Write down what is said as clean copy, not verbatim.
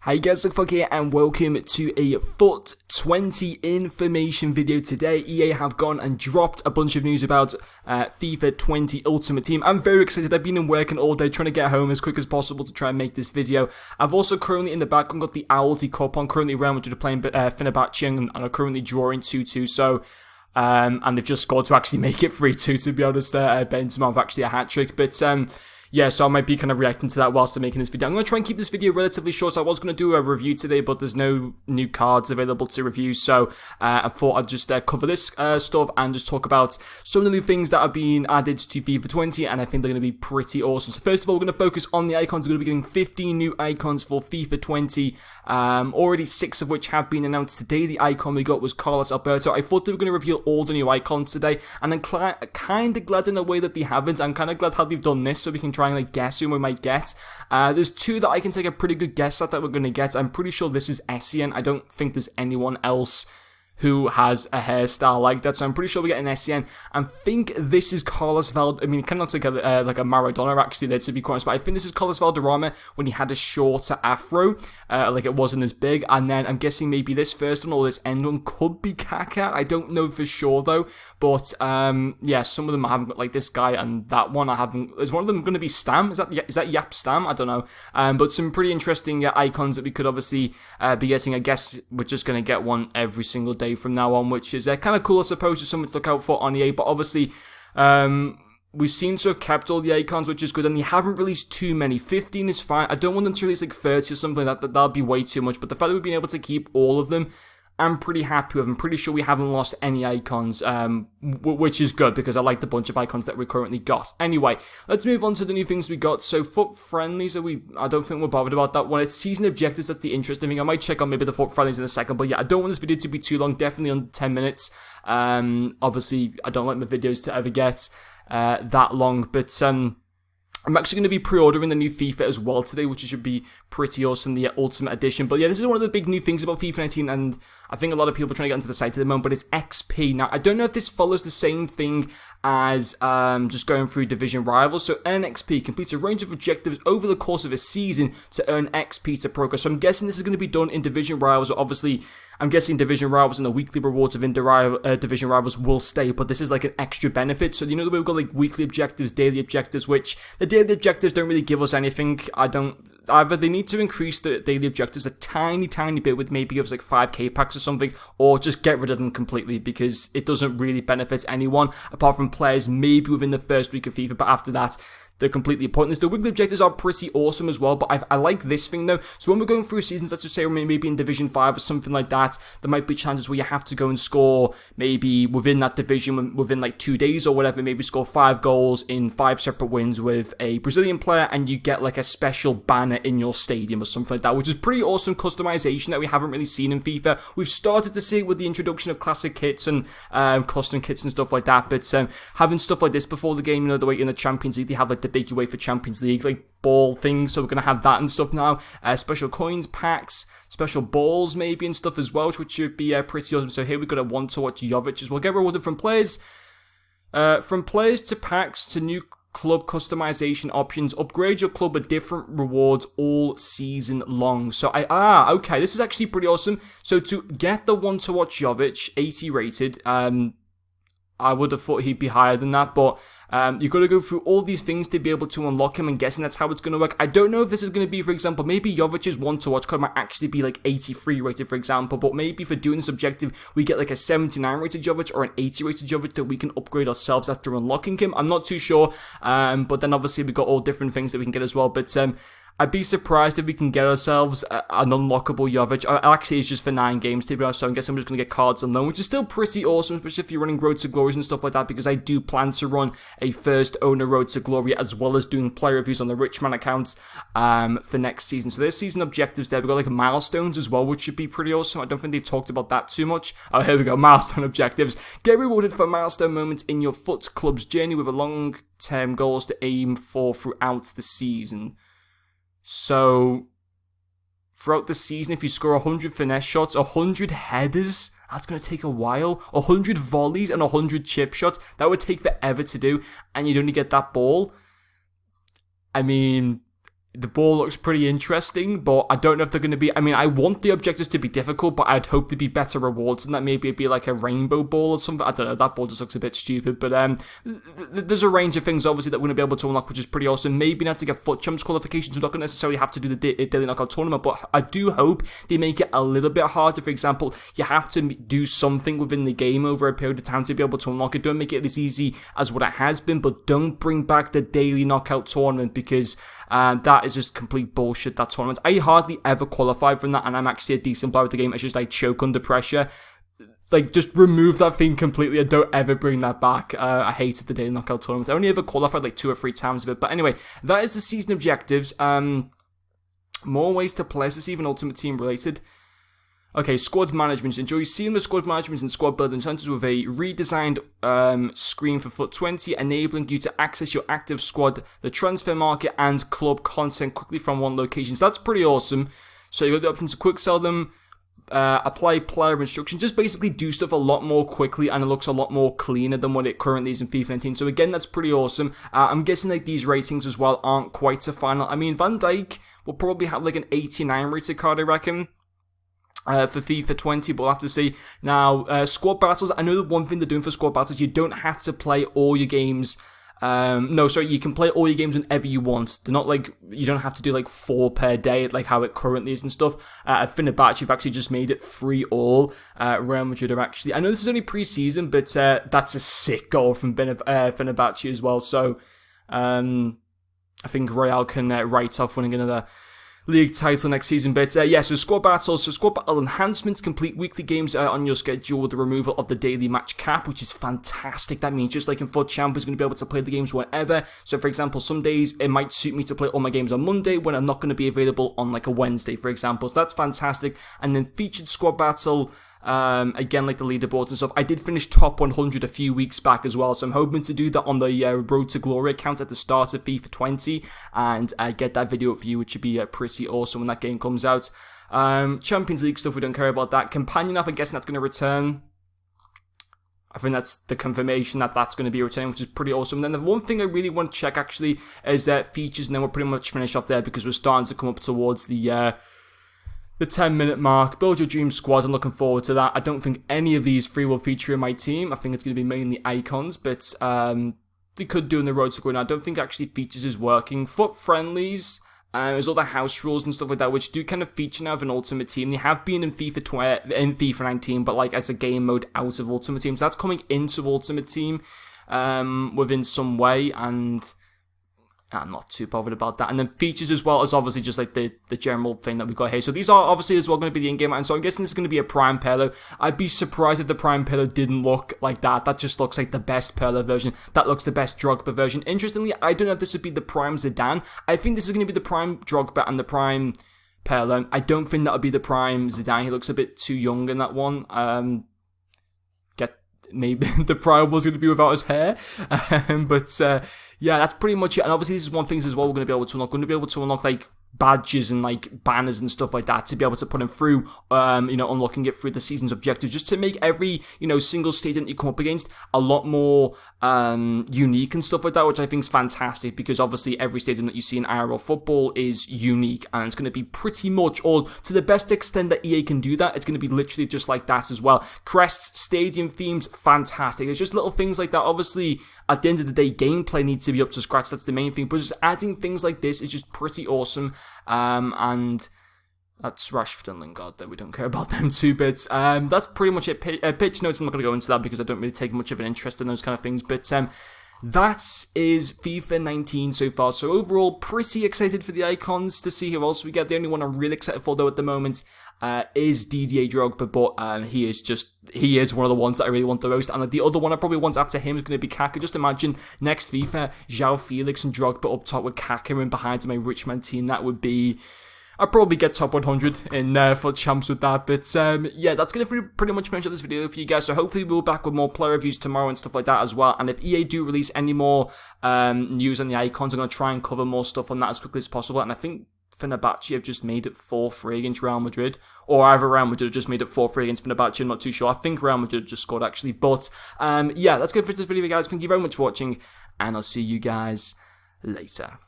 Hey guys, Luke here and welcome to a FUT 20 information video. Today, EA have gone and dropped a bunch of news about FIFA 20 Ultimate Team. I'm very excited. I've been working all day trying to get home as quick as possible to try and make this video. I've also currently in the background got the Aldi Cup on. Currently Real Madrid are playing Fenerbahce and are currently drawing 2-2. So, and they've just scored to actually make it 3-2 to be honest. Benzema have actually a hat-trick. But, yeah, so I might be kind of reacting to that whilst I'm making this video. I'm going to try and keep this video relatively short. So I was going to do a review today, but there's no new cards available to review. So I thought I'd just cover this stuff and just talk about some of the new things that have been added to FIFA 20. And I think they're going to be pretty awesome. So first of all, we're going to focus on the icons. We're going to be getting 15 new icons for FIFA 20. Already 6 of which have been announced today. The icon we got was Carlos Alberto. I thought they were going to reveal all the new icons today. And I'm kind of glad in a way that they haven't. I'm kind of glad how they've done this so we can try and like guess who we might get. There's 2 that I can take a pretty good guess at that we're going to get. I'm pretty sure this is Essien. I don't think there's anyone else who has a hairstyle like that, so I'm pretty sure we get an Essien. I think this is Carlos Valderrama. I mean, it kind of looks like a Maradona actually there, to be quite honest, but I think this is Carlos Valderrama when he had a shorter afro, like it wasn't as big, and then I'm guessing maybe this first one or this end one could be Kaká. I don't know for sure though, but yeah, some of them I haven't got, like this guy and that one I haven't. Is one of them going to be Stam? Is that Yap Stam? I don't know, but some pretty interesting icons that we could obviously be getting. I guess we're just going to get one every single day from now on, which is kind of cool, I suppose, just something to look out for on EA. But obviously, we seem to have kept all the icons, which is good, and they haven't released too many. 15 is fine. I don't want them to release like 30 or something like that. That'll be way too much. But the fact that we've been able to keep all of them, I'm pretty happy with. I'm pretty sure we haven't lost any icons, which is good because I like the bunch of icons that we currently got. Anyway, let's move on to the new things we got. So FUT friendlies, I don't think we're bothered about that one. It's season objectives. That's the interesting thing. I might check on maybe the FUT friendlies in a second, but yeah, I don't want this video to be too long. Definitely under 10 minutes. Obviously, I don't like my videos to ever get that long, but I'm actually going to be pre-ordering the new FIFA as well today, which should be pretty awesome, the Ultimate Edition. But yeah, this is one of the big new things about FIFA 19, and I think a lot of people are trying to get into the site at the moment, but it's XP. Now, I don't know if this follows the same thing as just going through Division Rivals. So earn XP, completes a range of objectives over the course of a season to earn XP to progress. So I'm guessing this is going to be done in Division Rivals. Obviously, I'm guessing Division Rivals and the weekly rewards of Division Rivals will stay, but this is like an extra benefit. So you know the way we've got like weekly objectives, daily objectives, which the daily objectives don't really give us anything. Either they need to increase the daily objectives a tiny bit with maybe give us like 5k packs or something, or just get rid of them completely because it doesn't really benefit anyone apart from players maybe within the first week of FIFA, but after that, they're completely pointless. The weekly objectives are pretty awesome as well, but I like this thing though. So when we're going through seasons, let's just say maybe in Division 5 or something like that, there might be chances where you have to go and score maybe within that division, within like 2 days or whatever, maybe score 5 goals in 5 separate wins with a Brazilian player, and you get like a special banner in your stadium or something like that, which is pretty awesome customization that we haven't really seen in FIFA. We've started to see it with the introduction of classic kits and custom kits and stuff like that, but having stuff like this before the game, you know, the way in the Champions League, they have like the big UEFA Champions League like ball thing, so we're going to have that and stuff now. Special coins, packs, special balls maybe and stuff as well, which should be pretty awesome. So here we've got a one to watch Jovic as well. Get rewarded from players to packs to new club customization options. Upgrade your club with different rewards all season long. So okay, this is actually pretty awesome. So to get the one to watch Jovic, 80 rated, I would have thought he'd be higher than that, but you've got to go through all these things to be able to unlock him, and guessing that's how it's going to work. I don't know if this is going to be, for example, maybe Jovic's one to watch card might actually be like 83 rated, for example, but maybe for doing this objective, we get like a 79 rated Jovic or an 80 rated Jovic that we can upgrade ourselves after unlocking him. I'm not too sure, but then obviously we've got all different things that we can get as well, but I'd be surprised if we can get ourselves an unlockable Jovic. Actually, it's just for 9 games, to be honest, so I guess I'm just going to get cards on loan, which is still pretty awesome, especially if you're running Road to Glories and stuff like that, because I do plan to run a first owner Road to Glory, as well as doing player reviews on the Richman accounts for next season. So there's season objectives there. We've got like milestones as well, which should be pretty awesome. I don't think they've talked about that too much. Oh, here we go, milestone objectives. Get rewarded for milestone moments in your FUT club's journey with a long-term goals to aim for throughout the season. So, throughout the season, if you score 100 finesse shots, 100 headers, that's going to take a while. 100 volleys and 100 chip shots, that would take forever to do, and you'd only get that ball. I mean, the ball looks pretty interesting, but I don't know if they're going to be... I mean, I want the objectives to be difficult, but I'd hope to be better rewards than that. Maybe it'd be like a rainbow ball or something. I don't know, that ball just looks a bit stupid, but there's a range of things, obviously, that we're going to be able to unlock, which is pretty awesome. Maybe not to get FUT Champs qualifications, we're not going to necessarily have to do the Daily Knockout Tournament, but I do hope they make it a little bit harder. For example, you have to do something within the game over a period of time to be able to unlock it. Don't make it as easy as what it has been, but don't bring back the Daily Knockout Tournament, because that is just complete bullshit, that tournament. I hardly ever qualify from that, and I'm actually a decent player at the game. It's just I choke under pressure. Like, just remove that thing completely and don't ever bring that back. I hated the Daily Knockout Tournament. I only ever qualified like 2 or 3 times of it. But anyway, that is the season objectives. More ways to play. Is this even Ultimate Team related? Okay, squad management. Enjoy seamless squad management and squad building centers with a redesigned screen for FUT 20, enabling you to access your active squad, the transfer market, and club content quickly from one location. So that's pretty awesome. So you've got the option to quick sell them, apply player instructions, just basically do stuff a lot more quickly, and it looks a lot more cleaner than what it currently is in FIFA 19. So again, that's pretty awesome. I'm guessing like these ratings as well aren't quite so final. I mean, Van Dijk will probably have like an 89 rated card, I reckon. For FIFA 20, but we'll have to see. Now, squad battles, I know the one thing they're doing for squad battles, you don't have to play all your games. No, sorry, you can play all your games whenever you want. They're not like, you don't have to do like 4 per day, like how it currently is and stuff. At Fenerbahce, you've actually just made it 3 all. Real Madrid are actually, I know this is only pre-season, but that's a sick goal from Fenerbahce as well. So, I think Real can write off winning another league title next season. But yeah, so squad battles, so squad battle enhancements, complete weekly games on your schedule with the removal of the daily match cap, which is fantastic. That means just like in FUT Champ, is going to be able to play the games whenever. So for example, some days it might suit me to play all my games on Monday when I'm not going to be available on like a Wednesday, for example. So that's fantastic. And then featured squad battle, again, like the leaderboards and stuff. I did finish top 100 a few weeks back as well, so I'm hoping to do that on the Road to Glory account at the start of FIFA 20 and get that video up for you, which would be pretty awesome when that game comes out. Champions League stuff, we don't care about that. Companion app, I'm guessing that's going to return. I think that's the confirmation that that's going to be returning, which is pretty awesome. And then the one thing I really want to check actually is features, and then we'll pretty much finish off there because we're starting to come up towards the 10-minute mark. Build your dream squad. I'm looking forward to that. I don't think any of these 3 will feature in my team. I think it's going to be mainly icons, but they could do in the Road to Glory. I don't think actually features is working. FUT friendlies, there's all the house rules and stuff like that, which do kind of feature now of an Ultimate Team. They have been in FIFA 19, but like as a game mode out of Ultimate Team. So that's coming into Ultimate Team within some way, and I'm not too bothered about that. And then features as well as obviously just like the general thing that we've got here. So these are obviously as well going to be the in-game, and so I'm guessing this is going to be a Prime Pirlo. I'd be surprised if the Prime Pirlo didn't look like that. That just looks like the best Pirlo version. That looks the best Drogba version. Interestingly, I don't know if this would be the Prime Zidane. I think this is going to be the Prime Drogba and the Prime Pirlo. I don't think that would be the Prime Zidane. He looks a bit too young in that one. Maybe the Prime was going to be without his hair. But yeah, that's pretty much it. And obviously this is one thing as well we're going to be able to unlock. We're going to be able to unlock like badges and like banners and stuff like that to be able to put them through, unlocking it through the season's objectives, just to make every, single stadium you come up against a lot more unique and stuff like that, which I think is fantastic, because obviously every stadium that you see in IRL football is unique, and it's going to be pretty much all, to the best extent that EA can do that, it's going to be literally just like that as well. Crests, stadium themes, fantastic. It's just little things like that. Obviously, at the end of the day, gameplay needs to be up to scratch, that's the main thing, but just adding things like this is just pretty awesome. And that's Rashford and Lingard, though we don't care about them 2 bits. That's pretty much it. Pitch notes, I'm not going to go into that because I don't really take much of an interest in those kind of things, but that is FIFA 19 so far. So overall, pretty excited for the icons to see who else we get. The only one I'm really excited for, though, at the moment is Didier Drogba, but he is one of the ones that I really want the most. And the other one I probably want after him is going to be Kaka. Just imagine next FIFA, João Felix and Drogba up top with Kaka and behind him, my rich man team. That would be... I'll probably get top 100 in FUT Champs with that, but yeah, that's going to pretty much finish up this video for you guys, so hopefully we'll be back with more player reviews tomorrow and stuff like that as well, and if EA do release any more news on the icons, I'm going to try and cover more stuff on that as quickly as possible, and I think Fenerbahce have just made it 4-3 against Real Madrid, or either Real Madrid have just made it 4-3 against Fenerbahce, I'm not too sure. I think Real Madrid just scored actually, but yeah, that's going to finish this video guys. Thank you very much for watching, and I'll see you guys later.